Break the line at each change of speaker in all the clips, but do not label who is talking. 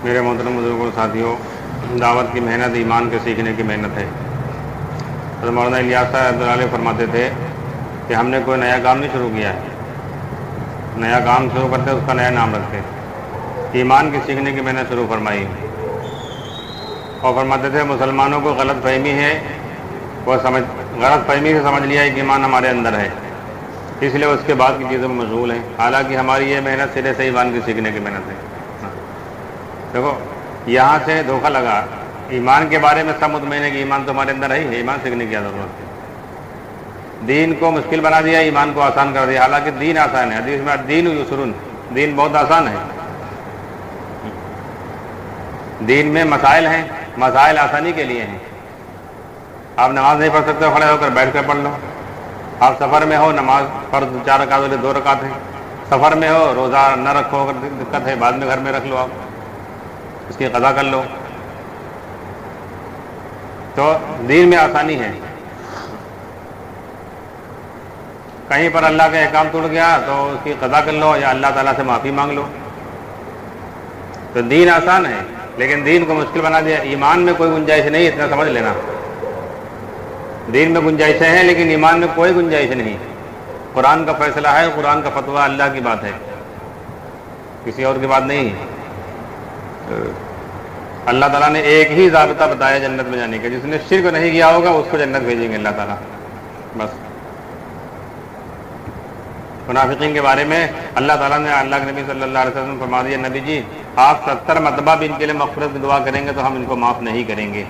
میرے محترم بزرگوں ساتھیوں، دعوت کی محنت ایمان کے سیکھنے کی محنت ہے۔ حضرت مولانا الیاس صاحب رحمۃ اللہ علیہ فرماتے تھے کہ ہم نے کوئی نیا کام نہیں شروع کیا ہے، نیا کام شروع کرتے اس کا نیا نام رکھتے، ایمان کی سیکھنے کی محنت شروع فرمائی۔ اور فرماتے تھے مسلمانوں کو غلط فہمی ہے، وہ غلط فہمی سے سمجھ لیا ہے کہ ایمان ہمارے اندر ہے، اس لیے اس کے بعد کی چیزوں میں مشغول ہیں، حالانکہ ہماری یہ محنت سرے سے ایمان کی سیکھنے کی محنت ہے۔ دیکھو یہاں سے دھوکہ لگا، ایمان کے بارے میں سب مطمئن ہے کہ ایمان تمہارے اندر ہے، ایمان سیکھنے کی ضرورت ہے۔ دین کو مشکل بنا دیا، ایمان کو آسان کر دیا، حالانکہ دین آسان ہے۔ حدیث میں دین یسرن، دین بہت آسان ہے۔ دین میں مسائل ہیں، مسائل آسانی کے لیے ہیں۔ آپ نماز نہیں پڑھ سکتے ہو، کھڑے ہو کر بیٹھ کر پڑھ لو۔ آپ سفر میں ہو، نماز فرض 4 رکعت والے 2 رکعت ہیں، سفر میں ہو، روزہ نہ رکھو اگر دقت ہے، بعد میں گھر میں رکھ لو، آپ اس کی قضا کر لو۔ تو دین میں آسانی ہے۔ کہیں پر اللہ کا احکام ٹوٹ گیا تو اس کی قضا کر لو یا اللہ تعالیٰ سے معافی مانگ لو۔ تو دین آسان ہے، لیکن دین کو مشکل بنا دیا۔ ایمان میں کوئی گنجائش نہیں، اتنا سمجھ لینا۔ دین میں گنجائشیں ہیں لیکن ایمان میں کوئی گنجائش نہیں۔ قرآن کا فیصلہ ہے، قرآن کا فتویٰ، اللہ کی بات ہے، کسی اور کی بات نہیں ہے۔ اللہ تعالیٰ نے ایک ہی ضابطہ بتایا جنت میں جانے کے، جس نے شرک نہیں کیا ہوگا اس کو جنت بھیجیں گے اللہ تعالیٰ، بس۔ منافقین کے بارے میں اللہ تعالیٰ نے اللہ کے نبی صلی اللہ علیہ وسلم فرما دیا، نبی جی آپ 70 مرتبہ بھی ان کے لیے مغفرت کی دعا کریں گے تو ہم ان کو معاف نہیں کریں گے۔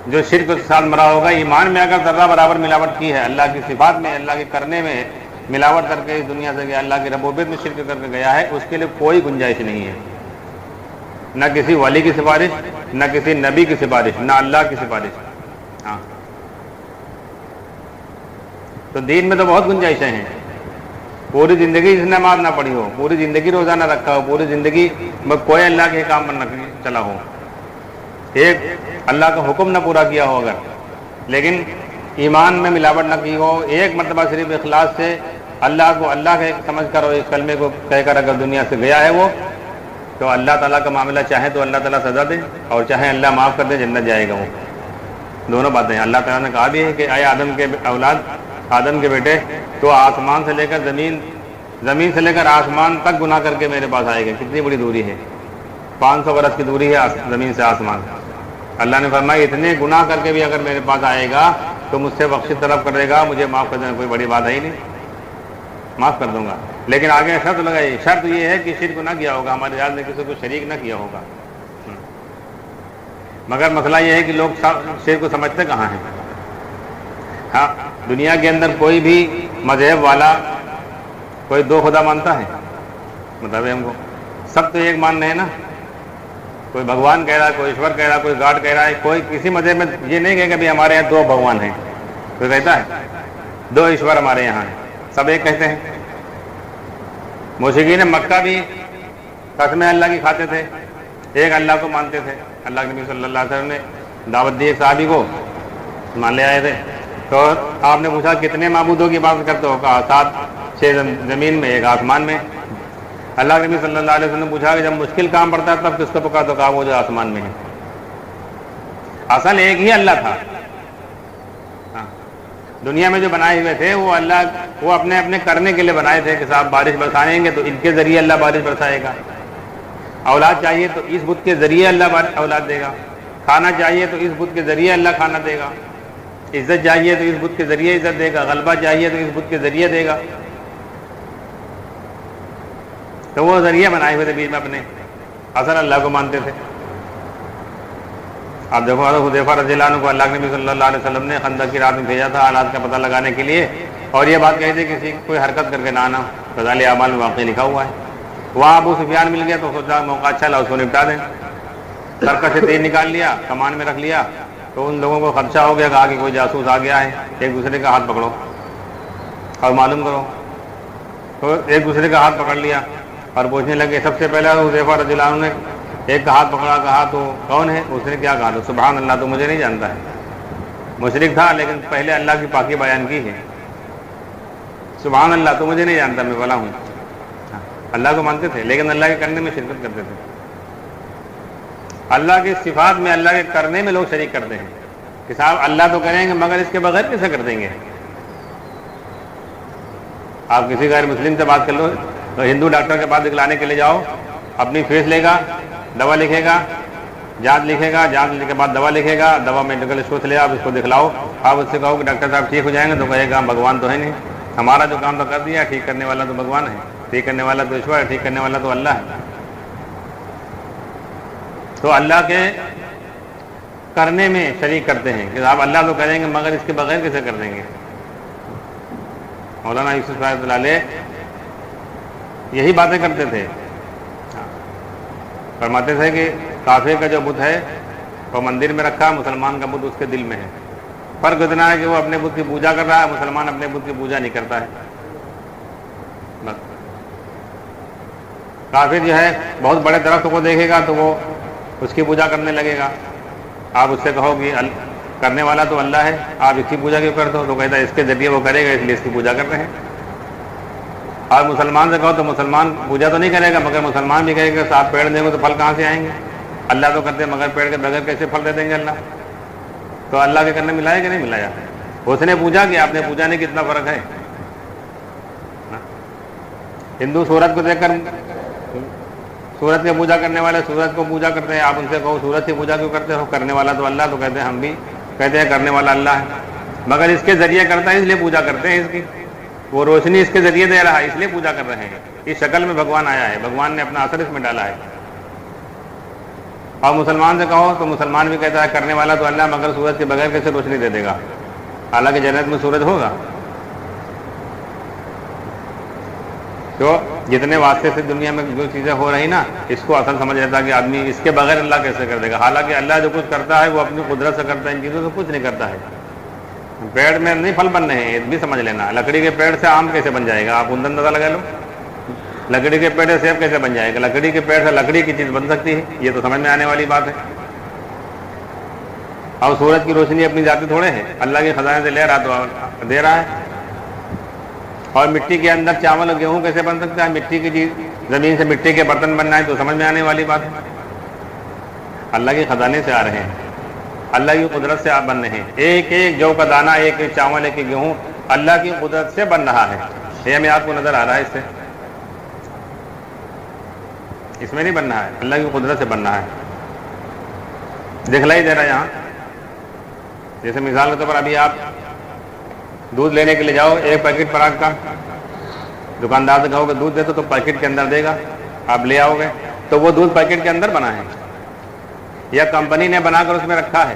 جو شرک کے ساتھ مرا ہوگا، ایمان میں اگر ذرہ برابر ملاوٹ کی ہے، اللہ کی صفات میں، اللہ کے کرنے میں ملاوٹ کر کے اس دنیا سے گیا، اللہ کی ربوبیت میں شرک کر کے گیا ہے، اس کے لیے کوئی گنجائش نہیں ہے، نہ کسی ولی کی سفارش، نہ کسی نبی کی سفارش، نہ اللہ کی سفارش۔ ہاں، تو دین میں تو بہت گنجائشیں ہیں۔ پوری زندگی جس نے نماز نہ پڑھی ہو، پوری زندگی روزہ نہ رکھا ہو، پوری زندگی میں کوئی اللہ کے کام پر نہ چلا ہو، ایک اللہ کا حکم نہ پورا کیا ہو، اگر لیکن ایمان میں ملاوٹ نہ کی ہو، ایک مرتبہ صرف اخلاص سے اللہ کو اللہ کے سمجھ کر اور اس کلمے کو کہہ کر اگر دنیا سے گیا ہے وہ، تو اللہ تعالیٰ کا معاملہ چاہے تو اللہ تعالیٰ سزا دے اور چاہے اللہ معاف کر دے، جنت جائے گا وہ۔ دونوں باتیں ہیں۔ اللہ تعالیٰ نے کہا بھی ہے کہ اے آدم کے اولاد، آدم کے بیٹے، تو آسمان سے لے کر زمین سے لے کر آسمان تک گناہ کر کے میرے پاس آئے گا۔ کتنی بڑی دوری ہے، 500 برس کی دوری ہے زمین سے آسمان۔ اللہ نے فرمایا اتنے گناہ کر کے بھی اگر میرے پاس آئے گا تو مجھ سے بخشش طلب کرے گا، مجھے معاف کر دینا کوئی بڑی بات ہے ہی نہیں، معاف کر دوں گا۔ لیکن آگے شرط لگائی، شرط یہ ہے کہ شرک نہ کیا ہوگا، ہمارے یاد میں کسی کو شریک نہ کیا ہوگا۔ مگر مسئلہ یہ ہے کہ لوگ شرک کو سمجھتے کہاں ہیں۔ ہاں، دنیا کے اندر کوئی بھی مذہب والا کوئی 2 خدا مانتا ہے؟ مطلب ہم کو سب تو ایک ماننے ہیں نا۔ کوئی بھگوان کہہ رہا ہے، کوئی ایشور کہہ رہا ہے، کوئی گاڈ کہہ رہا ہے۔ کوئی کسی مذہب میں یہ نہیں کہے کہ بھی ہمارے یہاں 2 بھگوان ہیں، کوئی کہتا ہے 2 ایشور ہمارے یہاں ہیں، سب ایک کہتے ہیں۔ مشرکین مکہ بھی قسمیں اللہ کی کھاتے تھے، ایک اللہ کو مانتے تھے۔ اللہ کے نبی صلی اللہ علیہ وسلم نے دعوت دی ایک صحابی کو، مان لے آئے تھے، تو آپ نے پوچھا کتنے معبودوں کی عبادت کرتے ہو؟ کہا 7، 6 زمین میں، 1 آسمان میں۔ اللہ کے نبی صلی اللہ علیہ وسلم نے پوچھا کہ جب مشکل کام پڑتا ہے تب کس کو پکار؟ تو کہا وہ جو آسمان میں ہے۔ اصل ایک ہی اللہ تھا۔ دنیا میں جو بنائے ہوئے تھے وہ اللہ وہ اپنے اپنے کرنے کے لیے بنائے تھے کہ صاحب بارش برسائیں گے تو ان کے ذریعے اللہ بارش برسائے گا، اولاد چاہیے تو اس بت کے ذریعے اللہ اولاد دے گا، کھانا چاہیے تو اس بت کے ذریعے اللہ کھانا دے گا، عزت چاہیے تو اس بت کے ذریعے عزت دے گا، غلبہ چاہیے تو اس بت کے ذریعے دے گا۔ تو وہ ذریعے بنائے ہوئے تھے بیچ میں اپنے، اصل اللہ کو مانتے تھے۔ آپ دیکھو حذیفہ رضی اللہ عنہ کو اللہ کے نبی صلی اللہ علیہ وسلم نے خندق کی رات میں بھیجا تھا حالات کا پتہ لگانے کے لیے، اور یہ بات کہی تھی کسی کوئی حرکت کر کے نہ آنا، فضائل اعمال میں واقعی لکھا ہوا ہے۔ وہاں ابو سفیان مل گیا تو سوچا موقع اچھا لا، اس کو نپٹا دیں۔ سرکش سے تیر نکال لیا، کمان میں رکھ لیا، تو ان لوگوں کو خدشہ ہو گیا، کہا کہ کوئی جاسوس آ گیا ہے، ایک دوسرے کا ہاتھ پکڑو اور معلوم کرو۔ تو ایک دوسرے کا ہاتھ پکڑ لیا اور پوچھنے لگے۔ سب سے پہلے حذیفہ رضی اللہ عنہ نے ایک کا ہاتھ پکڑا، کہا تو کون ہے؟ اس نے کیا کہا؟ تو سبحان اللہ، تو مجھے نہیں جانتا ہے۔ مشرک تھا لیکن پہلے اللہ کی پاکی بیان کی ہے۔ سبحان اللہ، تو مجھے نہیں جانتا، میں بھلا ہوں۔ اللہ کو مانتے تھے لیکن اللہ کے کرنے میں شرکت کرتے تھے. اللہ کی صفات میں اللہ کے کرنے میں لوگ شریک کرتے ہیں کہ صاحب اللہ تو کریں گے مگر اس کے بغیر کیسے کر دیں گے. آپ کسی غیر مسلم سے بات کر لو تو ہندو ڈاکٹر کے پاس دکھلانے کے لیے جاؤ, اپنی فیس لے گا, دوا لکھے گا, جانچ لکھے گا, جانچ کے بعد دوا لکھے گا, دوا میڈیکل اسٹور سے لے آپ اس کو دکھلاؤ. آپ اس سے کہو کہ ڈاکٹر صاحب ٹھیک ہو جائیں گے تو کہے گا بھگوان تو ہے نہیں, ہمارا جو کام تو کر دیا, ٹھیک کرنے والا تو بھگوان ہے, ٹھیک کرنے والا تو ایشور ہے, ٹھیک کرنے والا تو اللہ ہے. تو اللہ کے کرنے میں شریک کرتے ہیں کہ آپ اللہ تو کریں گے مگر اس کے بغیر کیسے کر دیں گے. مولانا یوسف رحمۃ اللہ علیہ یہی باتیں کرتے تھے. فرماتے تھے کہ کافر کا جو بت ہے وہ مندر میں رکھا, مسلمان کا بت اس کے دل میں ہے. فرق اتنا ہے کہ وہ اپنے بت کی پوجا کر رہا ہے, مسلمان اپنے بت کی پوجا نہیں کرتا ہے. بس کافر جو ہے بہت بڑے درخت کو دیکھے گا تو وہ اس کی پوجا کرنے لگے گا. آپ اس سے کہو کہ کرنے والا تو اللہ ہے, آپ اس کی پوجا کیوں کرتے ہو, تو کہتا ہے اس کے ذریعے وہ کرے گا اس لیے اس کی پوجا کر رہے ہیں. اور مسلمان سے کہو تو مسلمان پوجا تو نہیں کرے گا مگر مسلمان بھی کہے گا صاحب پیڑ دیں گے تو پھل کہاں سے آئیں گے, اللہ تو کرتے ہیں مگر پیڑ کے بغیر کیسے پھل دے دیں گے اللہ. تو اللہ کے کرنے ملایا کہ نہیں ملایا, اس نے پوجا کہ آپ نے پوجا نہیں, کتنا فرق ہے. ہندو سورج کو دیکھ کر سورج کی پوجا کرنے والے سورج کو پوجا کرتے ہیں, آپ ان سے کہو سورج کی پوجا کیوں کرتے ہو, کرنے والا تو اللہ, تو کہتے ہیں ہم بھی کہتے ہیں کرنے والا اللہ ہے مگر اس کے ذریعے کرتا ہے اس لیے پوجا کرتے ہیں, اس کی وہ روشنی اس کے ذریعے دے رہا ہے اس لیے پوجا کر رہے ہیں. اس شکل میں بھگوان آیا ہے, بھگوان نے اپنا اثر اس میں ڈالا ہے. اور مسلمان سے کہو تو مسلمان بھی کہتا ہے کرنے والا تو اللہ مگر سورج کے بغیر کیسے روشنی دے دے گا, حالانکہ جنت میں سورج ہوگا. تو جتنے واسطے سے دنیا میں جو چیزیں ہو رہی نا اس کو اصل سمجھ لیتا کہ آدمی اس کے بغیر اللہ کیسے کر دے گا, حالانکہ اللہ جو کچھ کرتا ہے وہ اپنی قدرت سے کرتا ہے, ان چیزوں سے کچھ نہیں کرتا ہے. پیڑ میں نہیں پھل بن رہے ہیں یہ بھی سمجھ لینا, لکڑی کے پیڑ سے آم کیسے بن جائے گا, آپ اندر اندازہ لگا لو. لکڑی کے پیڑ سے سیب کیسے بن جائے گا, لکڑی کے پیڑ سے لکڑی کی چیز بن سکتی ہے, یہ تو سمجھ میں آنے والی بات ہے. اور سورج کی روشنی اپنی ذاتی تھوڑے ہے, اللہ کے خزانے سے لے رہا تو دے رہا ہے. اور مٹی کے اندر چاول اور گیہوں کیسے بن سکتا ہے, مٹی کی چیز, زمین سے مٹی کے برتن بننا ہے تو سمجھ میں آنے والی بات ہے. اللہ کے خزانے سے آ رہے ہیں, اللہ کی قدرت سے آپ بن رہے ہیں. ایک ایک جو کا دانہ, ایک ایک چاول, ایک ایک گیہوں اللہ کی قدرت سے بن رہا ہے. یہ ہمیں آپ کو نظر آ رہا ہے, اس میں نہیں بن رہا ہے, اللہ کی قدرت سے بن رہا ہے. دکھلائی دے رہا ہے یہاں. جیسے مثال کے طور پر ابھی آپ دودھ لینے کے لیے جاؤ, ایک پیکٹ پراگ کا دکاندار سے کہو کہ دودھ دے تو پیکٹ کے اندر دے گا, آپ لے آؤ گے تو وہ دودھ پیکٹ کے اندر بنا ہے یا کمپنی نے بنا کر اس میں رکھا ہے.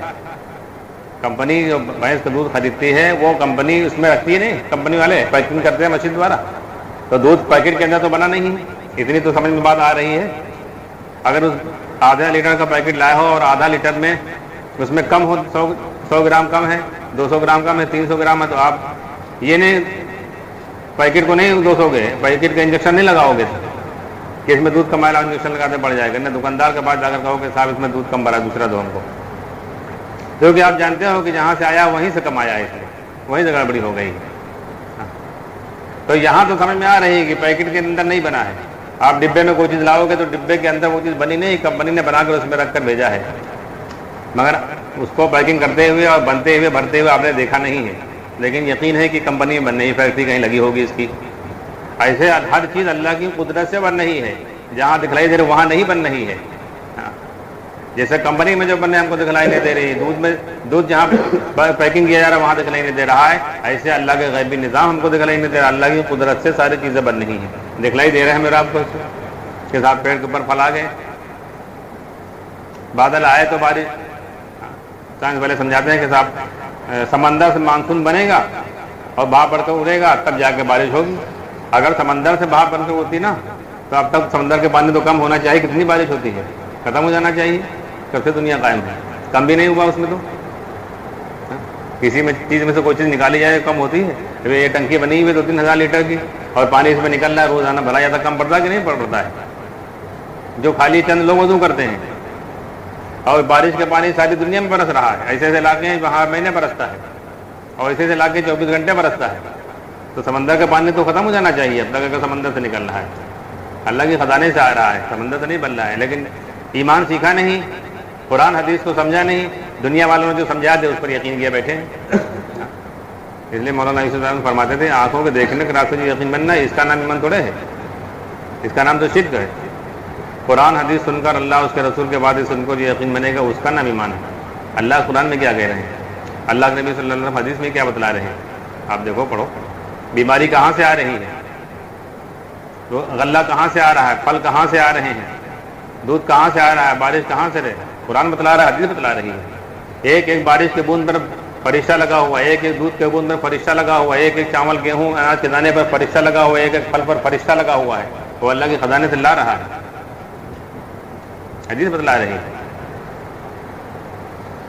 کمپنی جو بھینس کا دودھ خریدتی ہے وہ کمپنی اس میں رکھتی ہے نہیں, کمپنی والے پیکنگ کرتے ہیں مشین دوارا, تو دودھ پیکٹ کے اندر تو بنا نہیں ہے. اتنی تو سمجھ میں بات آ رہی ہے. اگر اس آدھا لیٹر کا پیکٹ لائے ہو اور آدھا لیٹر میں اس میں کم ہو, 100 گرام کم ہے, 200 گرام کم ہے, 300 گرام ہے, تو آپ یہ نہیں پیکٹ کو نہیں 200 گے, پیکٹ کا انجیکشن نہیں لگاؤ گے کہ اس میں دودھ کم آئے, انجیکشن لگاتے پڑ جائے گا. نہ دکاندار کے پاس جا کر کہو کہ صاحب اس میں دودھ کم بھرا, دوسرا دو ہم کو, کیونکہ آپ جانتے ہو کہ جہاں سے آیا وہیں سے کم آیا ہے, اس لیے وہیں سے گڑبڑی ہو گئی. تو یہاں تو سمجھ میں آ رہی ہے کہ پیکٹ کے اندر نہیں بنا ہے. آپ ڈبے میں کوئی چیز لاؤ گے تو ڈبے کے اندر وہ چیز بنی نہیں, کمپنی نے بنا کر اس میں رکھ کر بھیجا ہے, مگر اس کو پیکنگ کرتے ہوئے اور بنتے ہوئے بھرتے ہوئے آپ نے دیکھا نہیں ہے. لیکن یقین ہے کہ کمپنی میں بن رہی, فیکٹری کہیں لگی ہوگی اس کی. ایسے ہر چیز اللہ کی قدرت سے بن رہی ہے, جہاں دکھلائی دے رہی وہاں نہیں بن رہی ہے. جیسے کمپنی میں جو بن رہے ہم کو دکھلائی نہیں دے رہی, دودھ میں دودھ جہاں پیکنگ کیا جا رہا ہے وہاں دکھلائی نہیں دے رہا ہے, ایسے اللہ کے غیبی نظام ہم کو دکھلائی نہیں دے رہا. اللہ کی قدرت سے ساری چیزیں بن رہی ہیں, دکھلائی دے رہے ہیں میرا آپ کو کہ صاحب پیڑ کے اوپر پھل آ گئے, بادل آئے تو بارش. سائنس والے سمجھاتے ہیں کہ صاحب سمندر سے مانسون بنے گا اور بھاپ بڑھ کر اڑے گا تب جا کے بارش ہوگی. اگر سمندر سے بھاپ بن کر اڑتی نا تو اب تک سمندر کے پانی تو کم ہونا چاہیے, کتنی بارش ہوتی ہے, ختم ہو جانا چاہیے, کب سے دنیا قائم ہے, کم بھی نہیں ہوا اس میں. تو کسی میں چیز میں سے کوئی چیز نکالی جائے کم ہوتی ہے. یہ ٹنکی بنی ہوئی 2-3 ہزار لیٹر کی اور پانی اس میں نکل رہا ہے, روزانہ بھرا جاتا, کم پڑتا ہے کہ نہیں پڑتا ہے. جو خالی چند لوگ وضو کرتے ہیں اور بارش کا پانی ساری دنیا میں برس رہا ہے. ایسے ایسے علاقے ہیں وہاں مہینے برستا ہے اور ایسے ایسے علاقے 24 گھنٹے برستا ہے. تو سمندر کا پانی تو ختم ہو جانا چاہیے اب تک اگر سمندر سے نکل رہا ہے. اللہ کے خزانے سے آ رہا ہے، سمندر سے نہیں بن رہا ہے، لیکن ایمان سیکھا نہیں، قرآن حدیث کو سمجھا نہیں، دنیا والوں نے جو سمجھا دے اس پر یقین کیا بیٹھے ہیں۔ اس لیے مولانا یوسف صاحب فرماتے تھے آنکھوں کے دیکھنے کے راستے جو یقین بننا ہے اس کا نام ایمان تھوڑے ہے، اس کا نام تو شرک ہے۔ قرآن حدیث سن کر اللہ اس کے رسول کے بعد سن کر جو یقین بنے گا اس کا نام ایمان ہے۔ اللہ قرآن میں کیا کہہ رہے ہیں، اللہ کے نبی صلی اللہ علیہ وسلم حدیث میں کیا بتلا رہے ہیں، آپ دیکھو پڑھو، بیماری کہاں سے آ رہی ہے، غلہ کہاں سے آ رہا ہے، پھل کہاں سے آ رہے ہیں، دودھ کہاں سے آ رہا ہے، بارش کہاں سے رہے، قرآن بتلا رہا ہے، حدیث بتلا رہی ہے۔ ایک ایک بارش کے بوند پر فرشتہ لگا ہوا ہے، ایک ایک دودھ کے بوند پر فرشتہ لگا ہوا ہے، ایک ایک چاول گیہوں اناج کے دانے پر فرشتہ لگا ہوا ہے، ایک ایک پھل پر فرشتہ لگا ہوا ہے، وہ اللہ کے خزانے سے لا رہا ہے، حدیث بتلا رہی ہے۔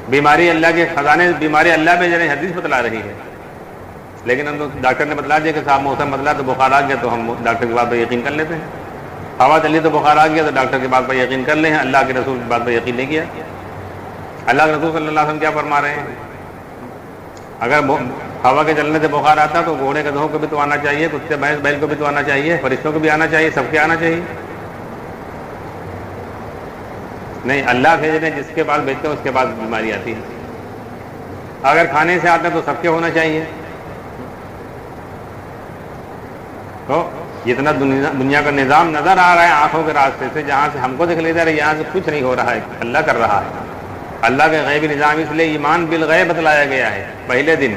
بیماری اللہ کے خزانے، بیماری اللہ بھیج رہے ہیں، حدیث بتلا رہی ہے۔ لیکن ہم ڈاکٹر نے بتلا دیا کہ صاحب موسم بدلا تو بخار آ گیا تو ہم ڈاکٹر کی بات پر یقین کر لیتے ہیں، ہوا چلی تو بخار آ گیا تو ڈاکٹر کی بات پر یقین کر لیں، اللہ کے رسول کی بات پر یقین نہیں کیا۔ اللہ کے رسول صلی اللہ علیہ وسلم کیا فرما رہے ہیں، اگر ہوا کے چلنے سے بخار آتا تو گھوڑے کے دھوں کو بھی تو آنا چاہیے، کتے بھینس بیل کو بھی تو آنا چاہیے، فرشتوں کو بھی آنا چاہیے، سب کے آنا چاہیے۔ نہیں، اللہ بھیج رہے ہیں، جس کے پاس بھیجتے ہیں اس کے پاس بیماری آتی ہے۔ اگر کھانے سے آتا ہے تو سب کے ہونا چاہیے۔ تو جتنا دنیا کا نظام نظر آ رہا ہے آنکھوں کے راستے سے، جہاں سے ہم کو دکھ لیتا ہے یہاں سے کچھ نہیں ہو رہا ہے، اللہ کر رہا ہے۔ اللہ کے غیبی نظام، اس لیے ایمان بالغیب بتلایا گیا ہے پہلے دن۔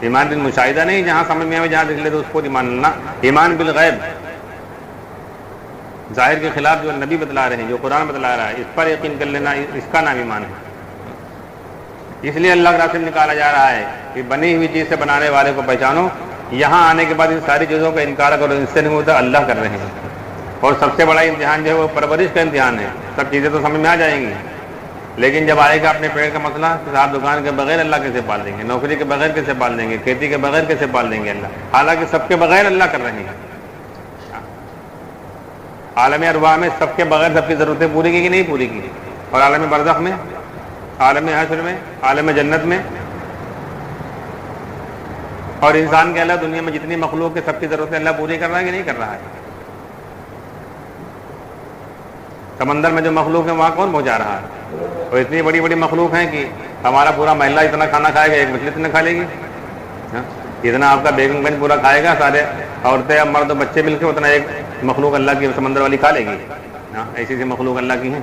ایمان بال مشاہدہ نہیں، جہاں سمجھ میں آئے جہاں دکھ لے تو اس کو ایمان لانا، ایمان بالغیب، ظاہر کے خلاف جو نبی بتلا رہے ہیں، جو قرآن بتلا رہا ہے، اس پر یقین کر لینا، اس کا نام ایمان ہے۔ اس لیے اللہ کے راستے میں نکالا جا رہا ہے کہ بنی ہوئی چیز سے بنانے والے کو پہچانو، یہاں آنے کے بعد ان ساری چیزوں کا انکار کرو، ان سے نہیں ہوتا، اللہ کر رہے ہیں۔ اور سب سے بڑا امتحان جو ہے وہ پرورش کا امتحان ہے۔ سب چیزیں تو سمجھ میں آ جائیں گی، لیکن جب آئے گا اپنے پیڑ کا مسئلہ تو آپ دکان کے بغیر اللہ کیسے پال دیں گے، نوکری کے بغیر کیسے پال دیں گے، کھیتی کے بغیر کیسے پال دیں گے اللہ، حالانکہ سب کے بغیر اللہ کر رہے ہیں۔ عالم ارواح میں سب کے بغیر سب کی ضرورتیں پوری کی کہ نہیں پوری کی، اور عالم برزخ میں، عالم حشر میں، عالم جنت میں، اور انسان کے اللہ دنیا میں جتنی مخلوق ہے سب کی ضرورتیں اللہ پوری کر رہا ہے کہ نہیں کر رہا ہے۔ سمندر میں جو مخلوق ہے وہاں کون پہنچا رہا ہے، اور اتنی بڑی بڑی مخلوق ہیں کہ ہمارا پورا محلہ اتنا کھانا کھائے گا، ایک مچھلی اتنا کھا لے گی، اتنا آپ کا بیگم گنج پورا کھائے گا، سارے عورتیں مرد بچے مل کے اتنا ایک مخلوق اللہ کی سمندر والی کھا لے گی۔ ایسی سی مخلوق اللہ کی ہیں،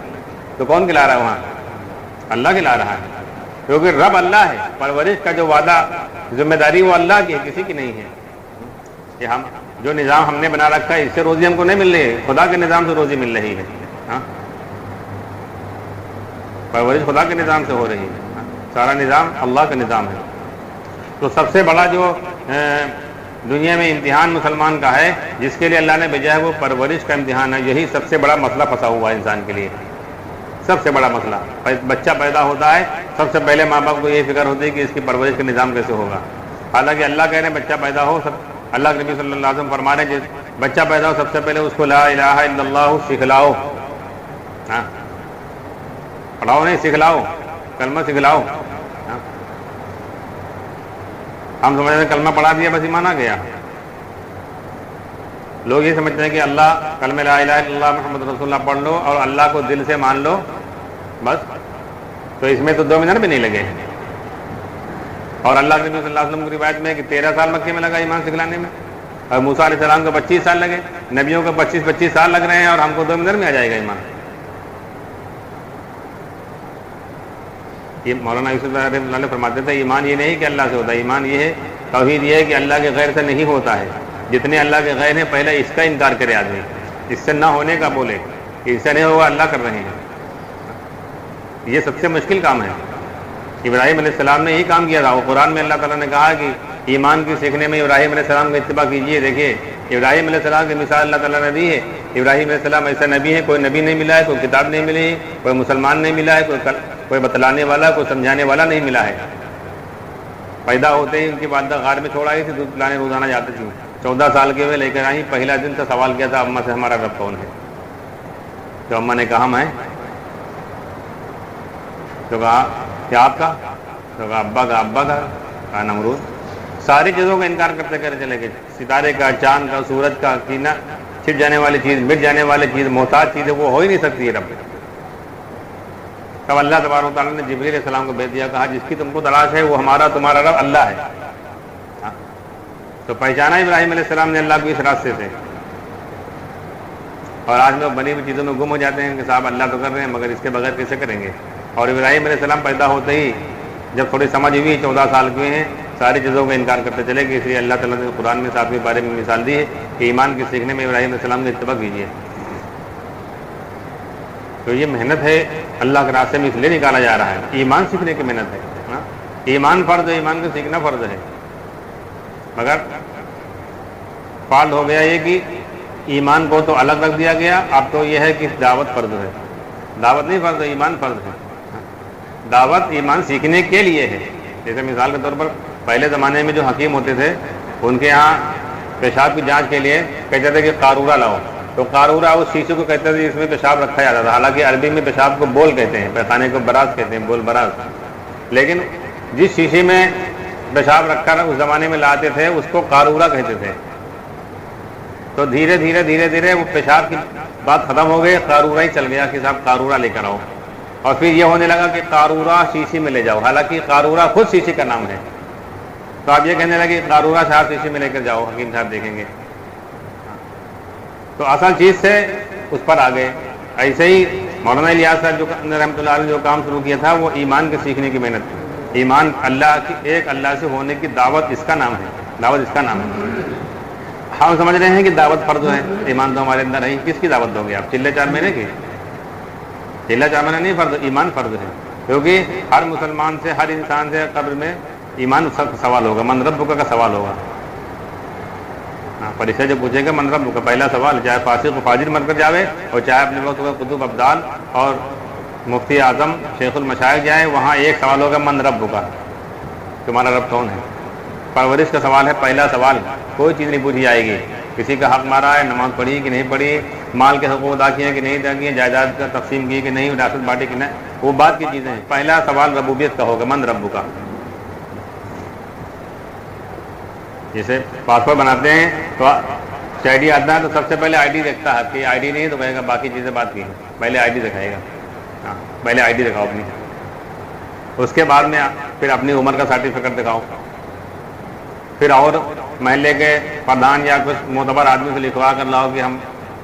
تو کون کھلا رہا ہے وہاں، اللہ کھلا رہا ہے، کیونکہ رب اللہ ہے، پرورش کا جو وعدہ ذمہ داری وہ اللہ کی ہے، کسی کی نہیں ہے۔ کہ ہم جو نظام ہم نے بنا رکھا ہے اس سے روزی ہم کو نہیں مل رہی ہے، خدا کے نظام سے روزی مل رہی ہے، پرورش خدا کے نظام سے ہو رہی ہے، سارا نظام اللہ کا نظام ہے۔ تو سب سے بڑا جو دنیا میں امتحان مسلمان کا ہے، جس کے لیے اللہ نے بھیجا ہے، وہ پرورش کا امتحان ہے۔ یہی سب سے بڑا مسئلہ پھنسا ہوا ہے انسان کے لیے، سب سے بڑا مسئلہ۔ بچہ پیدا ہوتا ہے، سب سے پہلے ماں باپ کو یہ فکر ہوتی ہے کہ اس کی پرورش کا نظام کیسے ہوگا، حالانکہ اللہ کہہ رہے ہیں بچہ پیدا ہو، اللہ کے نبی صلی اللہ علیہ وسلم فرما رہے ہیں جس بچہ پیدا ہو سب سے پہلے اس کو لا الہ الا اللہ سکھلاؤ، پڑھاؤ نہیں، سکھلاؤ، کلمہ سکھلاؤ۔ ہم سمجھتے ہیں کلمہ پڑھا دیا بس ایمان آ گیا، لوگ یہ سمجھتے ہیں کہ اللہ کلمہ لا الہ الا اللہ محمد رسول اللہ پڑھ لو اور اللہ کو دل سے مان لو بس، تو اس میں تو 2 منٹ بھی نہیں لگے۔ اور اللہ کے نبی صلی اللہ علیہ وسلم کی روایت میں کہ 13 سال مکے میں لگا ایمان سکھلانے میں، اور موسیٰ علیہ السلام کو 25 سال لگے، نبیوں کو 25 سال لگ رہے ہیں، اور ہم کو 2 منٹ میں آ جائے گا ایمان۔ یہ مولانا یوسف رحمۃ اللہ فرماتے تھے ایمان یہ نہیں کہ اللہ سے ہوتا ہے، ایمان یہ ہے، توحید یہ ہے کہ اللہ کے غیر سے نہیں ہوتا ہے۔ جتنے اللہ کے غیر ہیں پہلے اس کا انکار کرے آدمی، اس سے نہ ہونے کا بولے کہ اس سے نہیں ہوگا، اللہ کر رہے ہیں۔ یہ سب سے مشکل کام ہے۔ ابراہیم علیہ السلام نے یہی کام کیا تھا، وہ قرآن میں اللہ تعالیٰ نے کہا کہ ایمان کی سیکھنے میں ابراہیم علیہ السلام کا اتباع کیجیے۔ دیکھیے ابراہیم علیہ السلام کی مثال اللہ تعالیٰ نے دی ہے۔ ابراہیم علیہ السلام ایسا نبی ہے، کوئی نبی نہیں ملا ہے، کوئی کتاب نہیں ملی ہے، کوئی مسلمان نہیں ملا ہے، کوئی بتلانے والا، کوئی سمجھانے والا نہیں ملا ہے۔ پیدا ہوتے ہی ان کی والدہ غار میں چھوڑ آئی تھی، دودھ پلانے روزانہ جاتی تھی، 14 سال کے ہوئے لے کر آئی۔ پہلا دن سے سوال کیا تھا اماں سے ہمارا رب کون ہے؟ تو اماں نے کہا ہم ہیں۔ تو کہا کہ آپ کا؟ تو کہا ابا کا، کہا نمرود۔ ساری چیزوں کا انکار کرتے کرتے چلے گئے، ستارے کا، چاند کا، سورج کا، چھٹ جانے والی چیز، مٹ جانے والی چیز، محتاج چیز ہے، وہ ہو ہی نہیں سکتی ہے رب۔ تب اللہ تبارک و تعالیٰ نے جبریل علیہ السلام کو بھیج دیا، کہا جس کی تم کو تلاش ہے وہ ہمارا تمہارا رب اللہ ہے۔ تو پہچانا ابراہیم علیہ السلام نے اللہ کو اس راستے سے۔ اور آج لوگ بنی ہوئی چیزوں میں گم ہو جاتے ہیں کہ صاحب اللہ تو کر رہے ہیں مگر اس کے بغیر کیسے کریں گے۔ اور ابراہیم علیہ السلام پیدا ہوتے ہی جب تھوڑی سمجھ ہوئی، 14 سال کے ہیں، ساری چیزوں کا انکار کرتے چلے گئے۔ اس لیے اللہ تعالیٰ نے قرآن میں 7ویں پارے میں مثال دی ہے کہ ایمان کے سیکھنے میں ابراہیم علیہ السلام نے اتباع کیجیے۔ تو یہ محنت ہے اللہ کے راستے میں اس لیے نکالا جا رہا ہے، ایمان سیکھنے کی محنت ہے۔ ایمان فرض ہے، ایمان کو سیکھنا فرض ہے، مگر فالٹ ہو گیا یہ کہ ایمان کو تو الگ رکھ دیا گیا، اب تو یہ ہے کہ دعوت فرض ہے۔ دعوت نہیں فرض ہے، ایمان فرض ہے۔ دعوت ایمان سیکھنے کے لیے ہے۔ جیسے مثال کے طور پر پہلے زمانے میں جو حکیم ہوتے تھے ان کے ہاں پیشاب کی جانچ کے لیے کہتے تھے کہ قارورہ لاؤ، تو قارورہ اس شیشے کو کہتے تھے جس میں پیشاب رکھا جاتا تھا۔ حالانکہ عربی میں پیشاب کو بول کہتے ہیں، پیخانے کو براز کہتے ہیں، بول براز، لیکن جس شیشے میں پیشاب رکھا اس زمانے میں لاتے تھے اس کو قارورہ کہتے تھے۔ تو دھیرے دھیرے دھیرے دھیرے وہ پیشاب کی بات ختم ہو گئی، قارورہ ہی چل گیا کہ صاحب قارورہ لے کر آؤ۔ اور پھر یہ ہونے لگا کہ قارورہ شیشے میں لے جاؤ، حالانکہ قارورہ خود شیشے کا نام ہے۔ تو آپ یہ کہنے لگے قارورہ صاحب شیشے میں لے کر جاؤ، حکیم صاحب دیکھیں گے۔ تو اصل چیز سے اس پر آ گئے۔ ایسے ہی مولانا الیاس صاحب جو رحمۃ اللہ علیہ جو کام شروع کیا تھا وہ ایمان کے سیکھنے کی محنت تھی۔ ایمان اللہ کی ایک اللہ سے ہونے کی دعوت، اس کا نام ہے، دعوت اس کا نام ہے۔ ہم سمجھ رہے ہیں کہ دعوت فرض ہے، ایمان تو ہمارے اندر ہے، کس کی دعوت دو گے آپ؟ چلے 4 مہینے کی؟ چلے 4 مہینے نہیں فرض، ایمان فرض ہے، کیونکہ ہر مسلمان سے، ہر انسان سے قبر میں ایمان کا سوال ہوگا، من ربک کا سوال ہوگا۔ فرشتہ جو پوچھے گا من ربک کا پہلا سوال، چاہے فاسق و فاجر مر کر جاوے اور چاہے اپنے وقت کا قطب ابدال اور مفتی اعظم شیخ المشائخ جائیں، وہاں ایک سوال ہوگا من ربک کا، تمہارا رب کون ہے؟ پرورش کا سوال ہے پہلا سوال، کوئی چیز نہیں پوچھی جائے گی۔ کسی کا حق مارا ہے، نماز پڑھی کہ نہیں پڑھی، مال کے حقوق ادا کیے کہ نہیں ادا کیے، جائیداد کا تقسیم کی کہ نہیں، وراثت بانٹی کہ نہیں، وہ بات کی چیزیں ہیں۔ پہلا سوال ربوبیت کا ہوگا، من رب کا۔ جیسے پاسپورٹ بناتے ہیں تو آئی ڈی آتا ہے تو سب سے پہلے آئی ڈی دیکھتا ہے، کہ آئی ڈی نہیں تو کہے گا باقی چیزیں بات کی، پہلے آئی ڈی دکھائے گا۔ ہاں پہلے آئی ڈی دکھاؤ اپنی، اس کے بعد میں پھر اپنی عمر کا سرٹیفکیٹ دکھاؤ، پھر اور محلے کے پردھان یا کچھ معتبر آدمی سے لکھوا کر لاؤ کہ ہم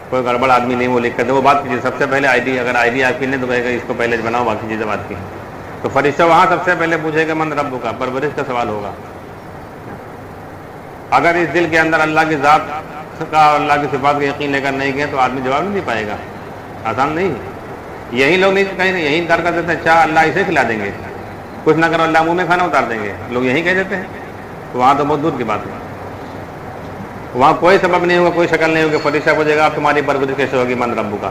کوئی گڑبڑ آدمی نہیں وہ لکھ کر دے، وہ بات کیجیے۔ سب سے پہلے آئی ڈی، اگر آئی ڈی آپ کی نہیں تو کہے گا اس کو پہلے بناؤ، باقی چیزیں بات کی۔ تو فرشتہ وہاں سب سے پہلے پوچھے گا من رب کا، پرورش کا سوال ہوگا۔ اگر اس دل کے اندر اللہ کی ذات کا اور اللہ کی صفات کا یقین لے کر نہیں گئے تو آدمی جواب نہیں دے پائے گا، آسان نہیں ہے۔ یہی لوگ نہیں کہیں یہی انکار کر دیتے ہیں، اچھا اللہ اسے کھلا دیں گے، کچھ نہ کرو اللہ منہ میں کھانا اتار دیں گے، لوگ یہی کہہ دیتے ہیں۔ تو وہاں تو بہت دور کی بات ہے، وہاں کوئی سبب نہیں ہوگا، کوئی شکل نہیں ہوگی، فرشتہ پوچھے گا آپ تمہاری پرورش کیسے ہوگی من رب کا۔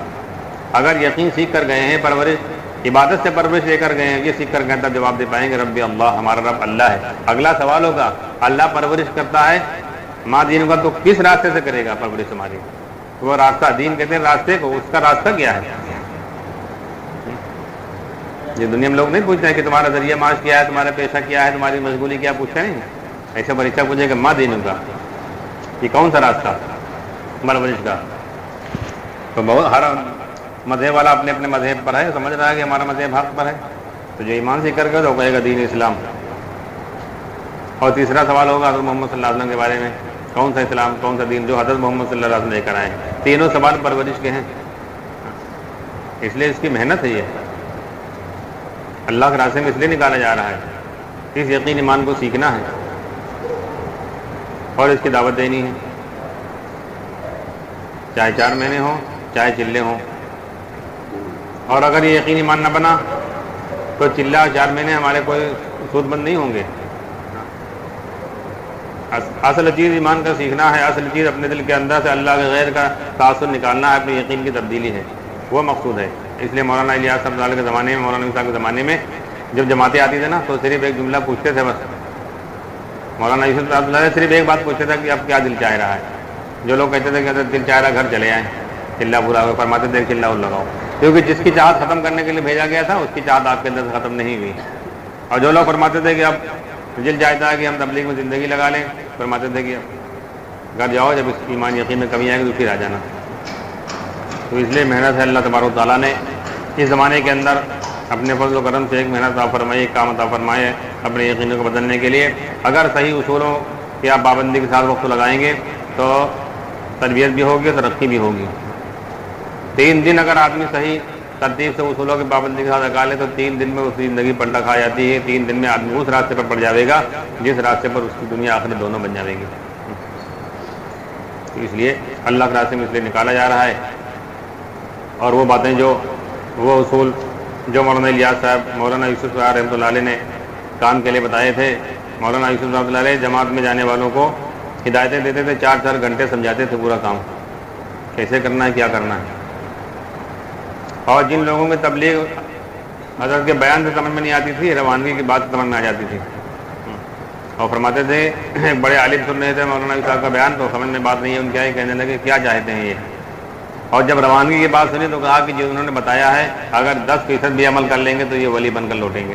اگر یقین سیکھ کر گئے ہیں، پرورش عبادت سے پرورش لے کر گئے ہیں، یہ سیکھ کر گئے تب جواب دے پائیں گے رب اللہ، ہمارا رب اللہ ہے۔ اگلا سوال ہوگا اللہ پرورش کرتا ہے ماں دین کا تو کس راستے سے کرے گا پرورش ہماری؟ وہ راستہ دین کہتے ہیں راستے کو، اس کا راستہ کیا ہے؟ یہ دنیا میں لوگ نہیں پوچھتے ہیں کہ تمہارا ذریعہ معاش کیا ہے، تمہارا پیشہ کیا ہے، تمہاری مشغولی کیا، پوچھتے نہیں۔ ایسا فرشتہ پوچھے گا ماں دین کا، یہ کون سا راستہ پرورش کا؟ تو بہت ہر مذہب والا اپنے اپنے مذہب پر ہے، سمجھ رہا ہے کہ ہمارا مذہب حق پر ہے، تو جو ایمان سے کر گئے تو کہے گا دین اسلام۔ اور تیسرا سوال ہوگا حضرت محمد صلی اللہ علیہ وسلم کے بارے میں، کون سا اسلام، کون سا دین جو حضرت محمد صلی اللہ علیہ وسلم لے کر آئے۔ تینوں سوال پرورش کے ہیں، اس لیے اس کی محنت ہے، یہ اللہ کے راستے میں اس لیے نکالا جا رہا ہے، اس یقین ایمان کو سیکھنا ہے اور اس کی دعوت دینی ہے، چاہے 4 مہینے ہوں چاہے چلے ہوں۔ اور اگر یہ یقین ایمان نہ بنا تو چلہ 4 مہینے ہمارے کوئی سود مند نہیں ہوں گے۔ اصل چیز ایمان کا سیکھنا ہے، اصل چیز اپنے دل کے اندر سے اللہ کے غیر کا تاثر نکالنا ہے، اپنے یقین کی تبدیلی ہے، وہ مقصود ہے۔ اس لیے مولانا الیاس صاحب کے زمانے میں، مولانا صاحب کے زمانے میں جب جماعتیں آتی تھے نا تو صرف ایک جملہ پوچھتے تھے بس، مولانا یوسف صاحب نے صرف ایک بات پوچھا تھا کہ اب کیا دل چاہ رہا ہے۔ جو لوگ کہتے تھے کہ دل چاہ رہا گھر چلے آئیں، چلہ پورا ہو، فرماتے تھے چلہ اور لگاؤ، کیونکہ جس کی چاہت ختم کرنے کے لیے بھیجا گیا تھا اس کی چاہت آپ کے اندر سے ختم نہیں ہوئی۔ اور جو لوگ فرماتے تھے کہ اب دل چاہتا ہے کہ ہم تبلیغ میں زندگی لگا لیں، فرماتے تھے کہ گھر جاؤ، جب اس ایمان یقین میں کمی آئے گی تو پھر آ جانا۔ تو اس لیے محنت ہے، اللہ تبارک و تعالیٰ نے اس زمانے کے اندر اپنے فضل و کرم سے ایک محنت عطا فرمائی، ایک کام عطا فرمائے اپنے یقینوں کو بدلنے کے لیے۔ اگر صحیح اصولوں کی آپ پابندی کے ساتھ وقت لگائیں گے تو تربیت بھی ہوگی، ترقی بھی ہوگی۔ 3 دن اگر آدمی صحیح ترتیب سے اصولوں کی پابندی کے ساتھ لگا لے تو 3 دن میں اس کی زندگی پلٹا کھا جاتی ہے۔ 3 دن میں آدمی اس راستے پر پڑ جاوے گا جس راستے پر اس کی دنیا آخرت دونوں بن جاوے گی۔ تو اس لیے اللہ کے راستے میں اس لیے نکالا جا رہا ہے۔ اور وہ باتیں وہ اصول جو مولانا الیاس صاحب، مولانا یوسف صاحب رحمۃ اللہ علیہ نے کام کے لیے بتائے تھے، مولانا یوسف رحمۃ اللہ علیہ جماعت میں جانے والوں کو ہدایتیں دیتے تھے، 4 گھنٹے سمجھاتے تھے پورا کام کیسے کرنا ہے، کیا کرنا ہے۔ اور جن لوگوں میں تبلیغ حضرت کے بیان سے سمجھ میں نہیں آتی تھی، روانگی کی بات سمجھ میں آ جاتی تھی، اور فرماتے تھے ایک بڑے عالم سن رہے تھے مولانا یوسف صاحب کا بیان تو سمجھ میں بات نہیں ہے ان کیا، کہنے لگے کیا چاہتے ہیں یہ، اور جب روانگی کی بات سنی تو کہا کہ جو انہوں نے بتایا ہے اگر 10% بھی عمل کر لیں گے تو یہ ولی بن کر لوٹیں گے۔